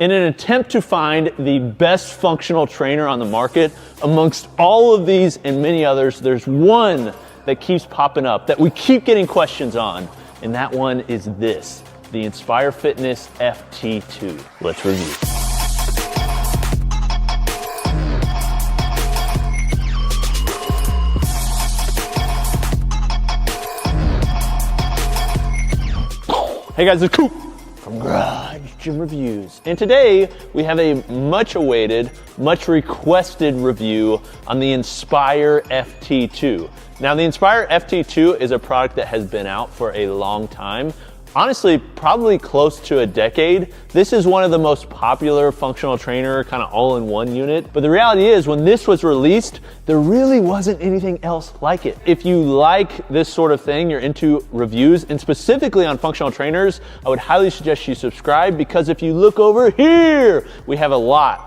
In an attempt to find the best functional trainer on the market, amongst all of these and many others, there's one that keeps popping up that we keep getting questions on, and that one is this, the Inspire Fitness FT2. Let's review. Hey guys, it's Coop from Garage Gym Reviews. And today we have a much awaited, much requested review on the Inspire FT2. Now the Inspire FT2 is a product that has been out for a long time. Honestly, probably close to a decade. This is one of the most popular functional trainer kind of all-in-one unit. But the reality is when this was released, there really wasn't anything else like it. If you like this sort of thing, you're into reviews and specifically on functional trainers, I would highly suggest you subscribe because if you look over here, we have a lot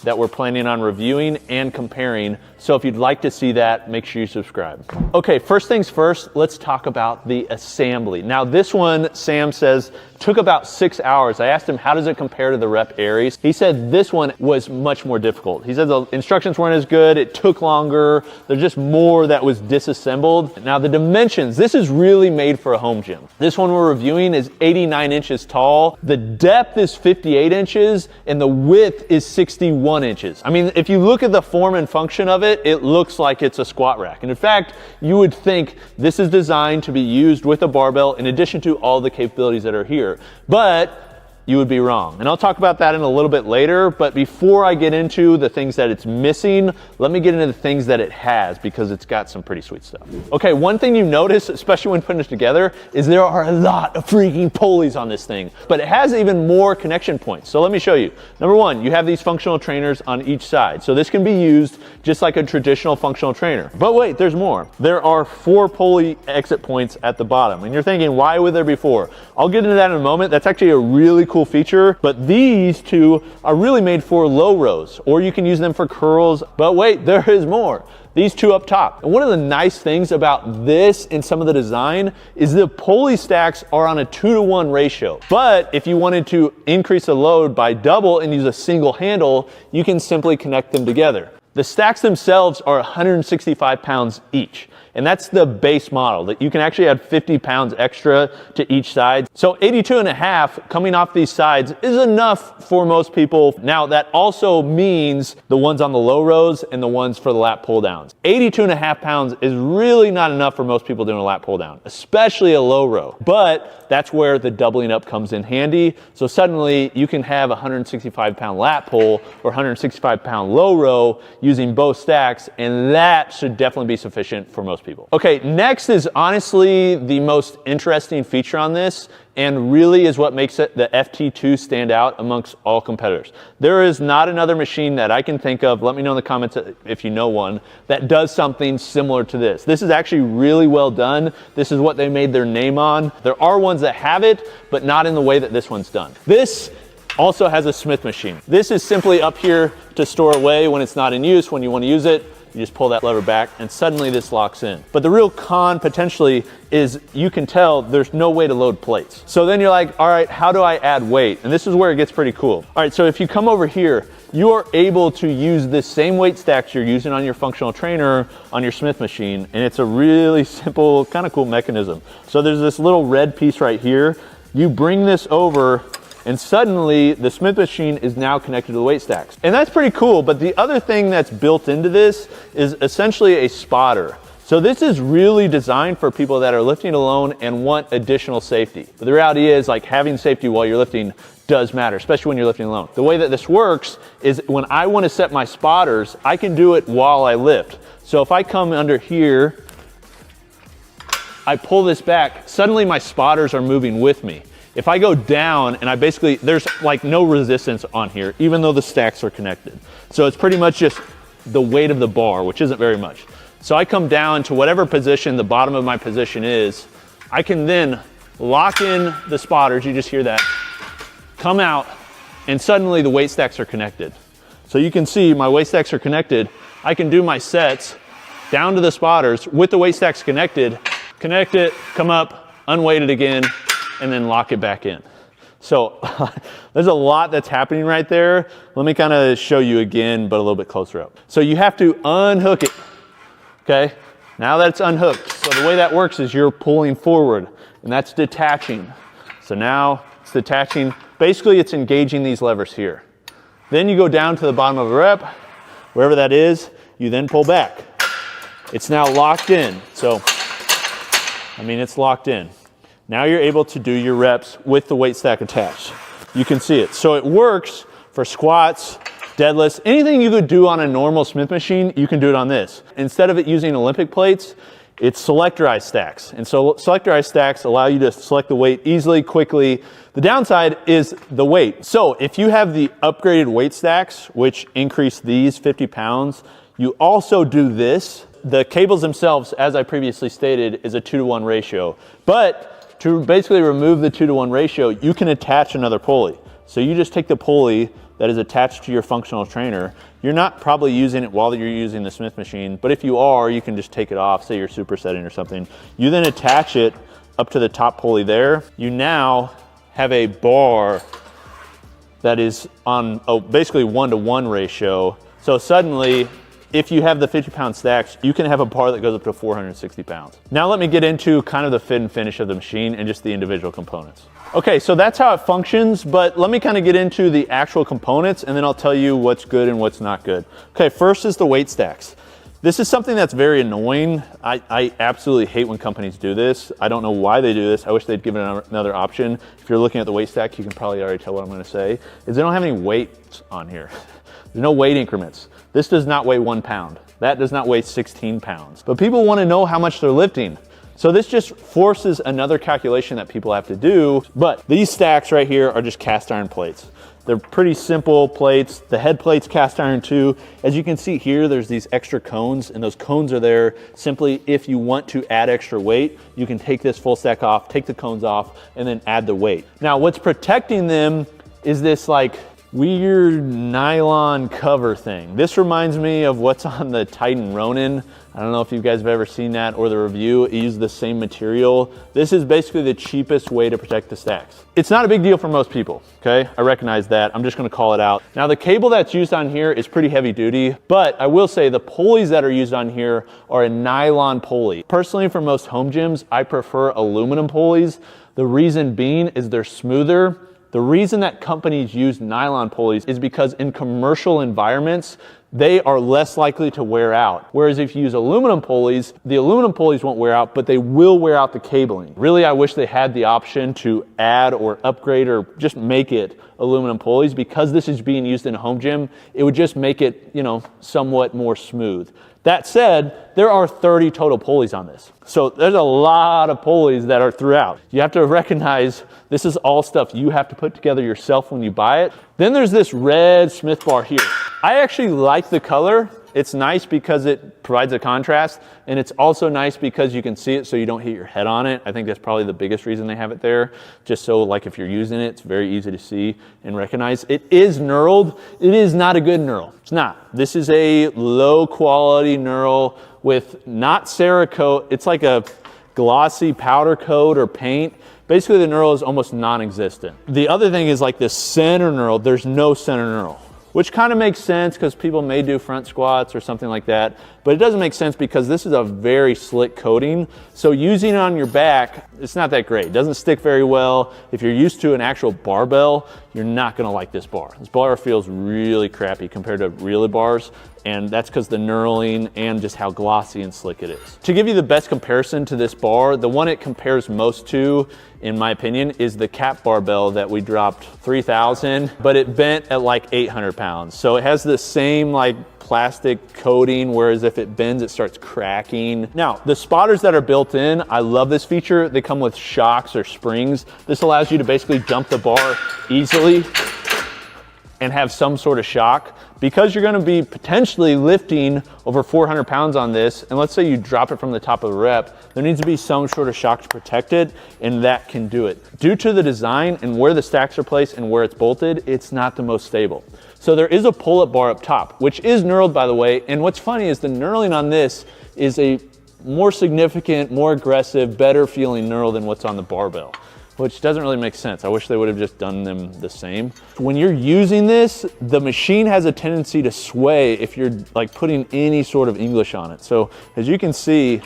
that we're planning on reviewing and comparing. So if you'd like to see that, make sure you subscribe. Okay, first things first, let's talk about the assembly. Now this one, Sam says, took about 6 hours. I asked him, how does it compare to the Rep Aries? He said this one was much more difficult. He said the instructions weren't as good, it took longer, there's just more that was disassembled. Now the dimensions, this is really made for a home gym. This one we're reviewing is 89 inches tall, the depth is 58 inches, and the width is 61 inches. I mean, if you look at the form and function of it, it looks like it's a squat rack. And in fact, you would think this is designed to be used with a barbell in addition to all the capabilities that are here. But you would be wrong. And I'll talk about that in a little bit later, but before I get into the things that it's missing, let me get into the things that it has because it's got some pretty sweet stuff. Okay, one thing you notice, especially when putting it together, is there are a lot of freaking pulleys on this thing, but it has even more connection points. So let me show you. Number one, you have these functional trainers on each side. So this can be used just like a traditional functional trainer. But wait, there's more. There are 4 pulley exit points at the bottom. And you're thinking, why would there be 4? I'll get into that in a moment. That's actually a really cool feature, but these two are really made for low rows, or you can use them for curls. But wait, there is more. These two up top. And one of the nice things about this and some of the design is the pulley stacks are on a 2-to-1 ratio. But if you wanted to increase the load by double and use a single handle, you can simply connect them together. The stacks themselves are 165 pounds each. And that's the base model, that you can actually add 50 pounds extra to each side. So 82.5 coming off these sides is enough for most people. Now that also means the ones on the low rows and the ones for the lat pull downs. 82.5 pounds is really not enough for most people doing a lat pull down, especially a low row. But that's where the doubling up comes in handy. So suddenly you can have a 165 pound lat pull or 165 pound low row using both stacks, and that should definitely be sufficient for most people. Okay, next is honestly the most interesting feature on this, and really is what makes it the FT2 stand out amongst all competitors. There is not another machine that I can think of, let me know in the comments if you know one, that does something similar to this. This is actually really well done. This is what they made their name on. There are ones that have it, but not in the way that this one's done. This also has a Smith machine. This is simply up here to store away when it's not in use. When you want to use it, you just pull that lever back and suddenly this locks in. But the real con potentially is you can tell there's no way to load plates. So then you're like, all right, how do I add weight? And this is where it gets pretty cool. All right, so if you come over here, you are able to use the same weight stacks you're using on your functional trainer on your Smith machine. And it's a really simple, kind of cool mechanism. So there's this little red piece right here. You bring this over and suddenly the Smith machine is now connected to the weight stacks. And that's pretty cool, but the other thing that's built into this is essentially a spotter. So this is really designed for people that are lifting alone and want additional safety. But the reality is, like, having safety while you're lifting does matter, especially when you're lifting alone. The way that this works is when I want to set my spotters, I can do it while I lift. So if I come under here, I pull this back, suddenly my spotters are moving with me. If I go down and I basically, there's like no resistance on here, even though the stacks are connected. So it's pretty much just the weight of the bar, which isn't very much. So I come down to whatever position the bottom of my position is. I can then lock in the spotters, you just hear that, come out, and suddenly the weight stacks are connected. So you can see my weight stacks are connected. I can do my sets down to the spotters with the weight stacks connected, connect it, come up, unweight it again, and then lock it back in. So there's a lot that's happening right there. Let me kind of show you again, but a little bit closer up. So you have to unhook it, okay? Now that it's unhooked, so the way that works is you're pulling forward, and that's detaching. So now it's detaching. Basically, it's engaging these levers here. Then you go down to the bottom of a rep, wherever that is, you then pull back. It's now locked in. So, I mean, it's locked in. Now you're able to do your reps with the weight stack attached. You can see it. So it works for squats, deadlifts, anything you could do on a normal Smith machine, you can do it on this. Instead of it using Olympic plates, it's selectorized stacks. And so selectorized stacks allow you to select the weight easily, quickly. The downside is the weight. So if you have the upgraded weight stacks, which increase these 50 pounds, you also do this. The cables themselves, as I previously stated, is a 2-to-1 ratio. But to basically remove the 2-to-1 ratio, you can attach another pulley. So you just take the pulley that is attached to your functional trainer. You're not probably using it while you're using the Smith machine, but if you are, you can just take it off, say you're supersetting or something. You then attach it up to the top pulley there. You now have a bar that is on basically 1-to-1 ratio. So suddenly, if you have the 50-pound stacks, you can have a bar that goes up to 460 pounds. Now let me get into kind of the fit and finish of the machine and just the individual components. Okay, so that's how it functions, but let me kind of get into the actual components and then I'll tell you what's good and what's not good. Okay, first is the weight stacks. This is something that's very annoying. I absolutely hate when companies do this. I don't know why they do this. I wish they'd given another option. If you're looking at the weight stack, you can probably already tell what I'm gonna say, is they don't have any weights on here. There's no weight increments. This does not weigh 1 pound. That does not weigh 16 pounds. But people want to know how much they're lifting. So this just forces another calculation that people have to do. But these stacks right here are just cast iron plates. They're pretty simple plates. The head plate's cast iron too. As you can see here, there's these extra cones, and those cones are there simply if you want to add extra weight, you can take this full stack off, take the cones off, and then add the weight. Now what's protecting them is this like weird nylon cover thing. This reminds me of what's on the Titan Ronin. I don't know if you guys have ever seen that or the review. It uses the same material. This is basically the cheapest way to protect the stacks. It's not a big deal for most people, okay? I recognize that. I'm just gonna call it out. Now the cable that's used on here is pretty heavy duty, but I will say the pulleys that are used on here are a nylon pulley. Personally, for most home gyms, I prefer aluminum pulleys. The reason being is they're smoother. The reason that companies use nylon pulleys is because in commercial environments, they are less likely to wear out. Whereas if you use aluminum pulleys, the aluminum pulleys won't wear out, but they will wear out the cabling. Really, I wish they had the option to add or upgrade or just make it aluminum pulleys. Because this is being used in a home gym, it would just make it, you know, somewhat more smooth. That said, there are 30 total pulleys on this. So there's a lot of pulleys that are throughout. You have to recognize this is all stuff you have to put together yourself when you buy it. Then there's this red Smith bar here. I actually like the color. It's nice because it provides a contrast, and it's also nice because you can see it so you don't hit your head on it. I think that's probably the biggest reason they have it there, just so like if you're using it, it's very easy to see and recognize. It is knurled. It is not a good knurl. It's not. This is a low quality knurl with not Cerakote. It's like a glossy powder coat or paint. Basically the knurl is almost non-existent. The other thing is like this center knurl, there's no center knurl, which kind of makes sense because people may do front squats or something like that, but it doesn't make sense because this is a very slick coating. So using it on your back, it's not that great. It doesn't stick very well. If you're used to an actual barbell, you're not gonna like this bar. This bar feels really crappy compared to real bars, and that's because the knurling and just how glossy and slick it is. To give you the best comparison to this bar, the one it compares most to, in my opinion, is the cap barbell that we dropped 3,000, but it bent at like 800 pounds. So it has the same like plastic coating, whereas if it bends, it starts cracking. Now, the spotters that are built in, I love this feature. They come with shocks or springs. This allows you to basically jump the bar easily and have some sort of shock. Because you're gonna be potentially lifting over 400 pounds on this, and let's say you drop it from the top of the rep, there needs to be some sort of shock to protect it, and that can do it. Due to the design and where the stacks are placed and where it's bolted, it's not the most stable. So there is a pull-up bar up top, which is knurled, by the way, and what's funny is the knurling on this is a more significant, more aggressive, better feeling knurl than what's on the barbell. which doesn't really make sense. I wish they would have just done them the same. When you're using this, the machine has a tendency to sway if you're like putting any sort of English on it. So as you can see,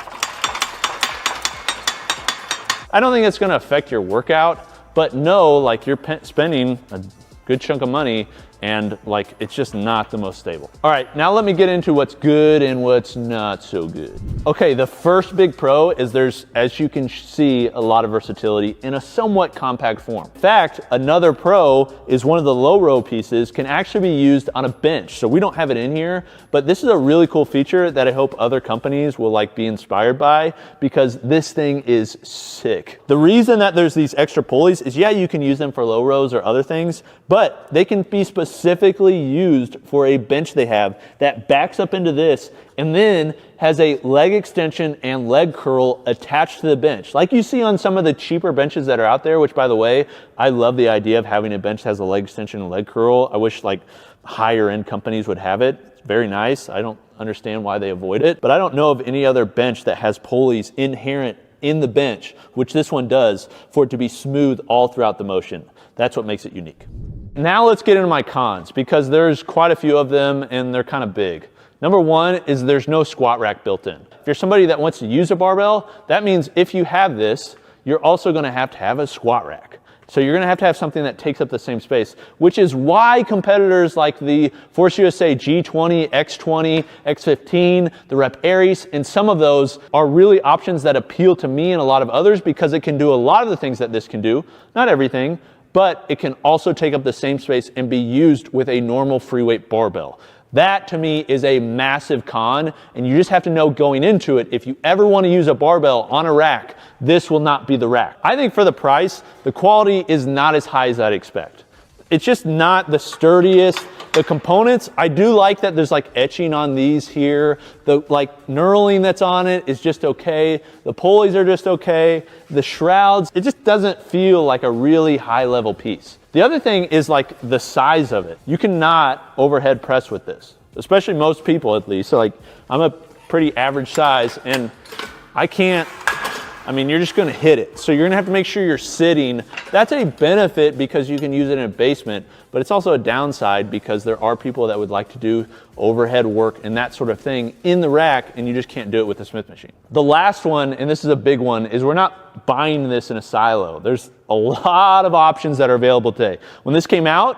I don't think it's gonna affect your workout, but no, like you're spending a good chunk of money and like it's just not the most stable. All right, now let me get into what's good and what's not so good. Okay, the first big pro is there's, as you can see, a lot of versatility in a somewhat compact form. In fact, another pro is one of the low row pieces can actually be used on a bench. So we don't have it in here, but this is a really cool feature that I hope other companies will like be inspired by, because this thing is sick. The reason that there's these extra pulleys is, yeah, you can use them for low rows or other things, but they can be specifically used for a bench they have that backs up into this and then has a leg extension and leg curl attached to the bench. Like you see on some of the cheaper benches that are out there, which by the way, I love the idea of having a bench that has a leg extension and leg curl. I wish like higher end companies would have it. It's very nice. I don't understand why they avoid it, but I don't know of any other bench that has pulleys inherent in the bench, which this one does, for it to be smooth all throughout the motion. That's what makes it unique. Now let's get into my cons, because there's quite a few of them and they're kind of big. Number one is there's no squat rack built in. If you're somebody that wants to use a barbell, that means if you have this, you're also gonna have to have a squat rack. So you're gonna have to have something that takes up the same space, which is why competitors like the Force USA G20, X20, X15, the Rep Aries, and some of those are really options that appeal to me and a lot of others, because it can do a lot of the things that this can do, not everything, but it can also take up the same space and be used with a normal free weight barbell. That to me is a massive con, and you just have to know going into it, if you ever want to use a barbell on a rack, this will not be the rack. I think for the price, the quality is not as high as I'd expect. It's just not the sturdiest. The components, I do like that there's like etching on these here. The like knurling that's on it is just okay. The pulleys are just okay. The shrouds, it just doesn't feel like a really high level piece. The other thing is like the size of it. You cannot overhead press with this, especially most people at least. So like I'm a pretty average size and I can't, I mean, you're just gonna hit it. So you're gonna have to make sure you're sitting. That's a benefit because you can use it in a basement, but it's also a downside because there are people that would like to do overhead work and that sort of thing in the rack, and you just can't do it with the Smith machine. The last one, and this is a big one, is we're not buying this in a silo. There's a lot of options that are available today. When this came out,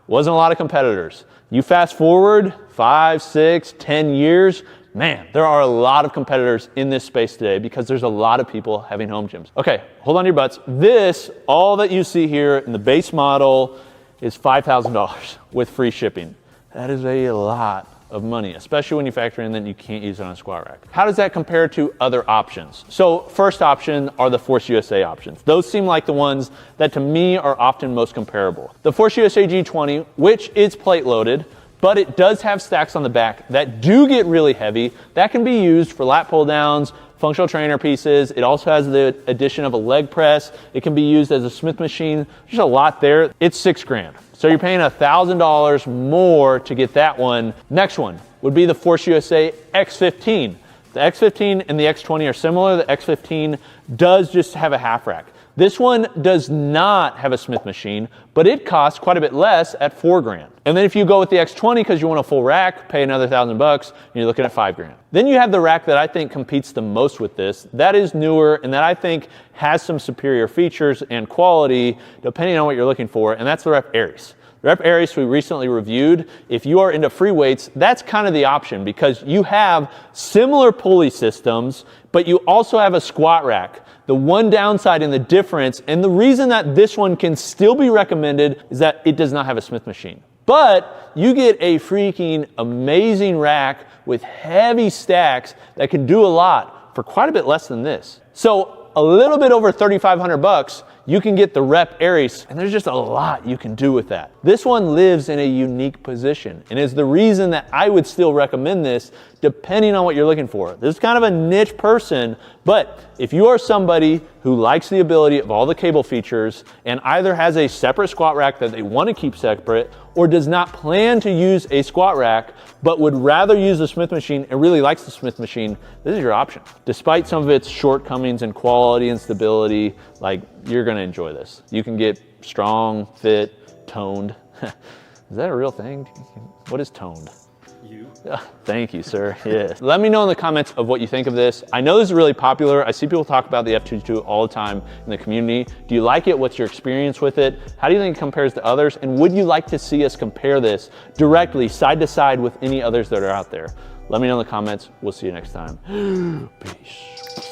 wasn't a lot of competitors. You fast forward 5, 6, 10 years, man, there are a lot of competitors in this space today because there's a lot of people having home gyms. Okay, hold on to your butts. This, all that you see here in the base model is $5,000 with free shipping. That is a lot of money, especially when you factor in that you can't use it on a squat rack. How does that compare to other options? So first option are the Force USA options. Those seem like the ones that to me are often most comparable. The Force USA G20, which is plate loaded, but it does have stacks on the back that do get really heavy. That can be used for lat pull downs, functional trainer pieces. It also has the addition of a leg press. It can be used as a Smith machine. There's a lot there. It's $6,000. So you're paying $1,000 more to get that one. Next one would be the Force USA X15. The X15 and the X20 are similar. The X15 does just have a half rack. This one does not have a Smith machine, but it costs quite a bit less at $4,000. And then if you go with the X20 because you want a full rack, pay another $1,000, and you're looking at $5,000. Then you have the rack that I think competes the most with this. That is newer and that I think has some superior features and quality depending on what you're looking for, and that's the Rep Aries. The Rep Aries we recently reviewed. If you are into free weights, that's kind of the option because you have similar pulley systems, but you also have a squat rack. The one downside and the difference, and the reason that this one can still be recommended, is that it does not have a Smith machine. But you get a freaking amazing rack with heavy stacks that can do a lot for quite a bit less than this. So a little bit over $3,500, you can get the Rep Aries, and there's just a lot you can do with that. This one lives in a unique position, and is the reason that I would still recommend this depending on what you're looking for. This is kind of a niche person, but if you are somebody who likes the ability of all the cable features and either has a separate squat rack that they want to keep separate or does not plan to use a squat rack but would rather use the Smith machine and really likes the Smith machine, this is your option. Despite some of its shortcomings in quality and stability, like you're gonna enjoy this. You can get strong, fit, toned. Is that a real thing? What is toned? You. Thank you, sir. Yes. Let me know in the comments of what you think of this. I know this is really popular. I see people talk about the FT2 all the time in the community. Do you like it? What's your experience with it? How do you think it compares to others? And would you like to see us compare this directly, side to side, with any others that are out there? Let me know in the comments. We'll see you next time. Peace.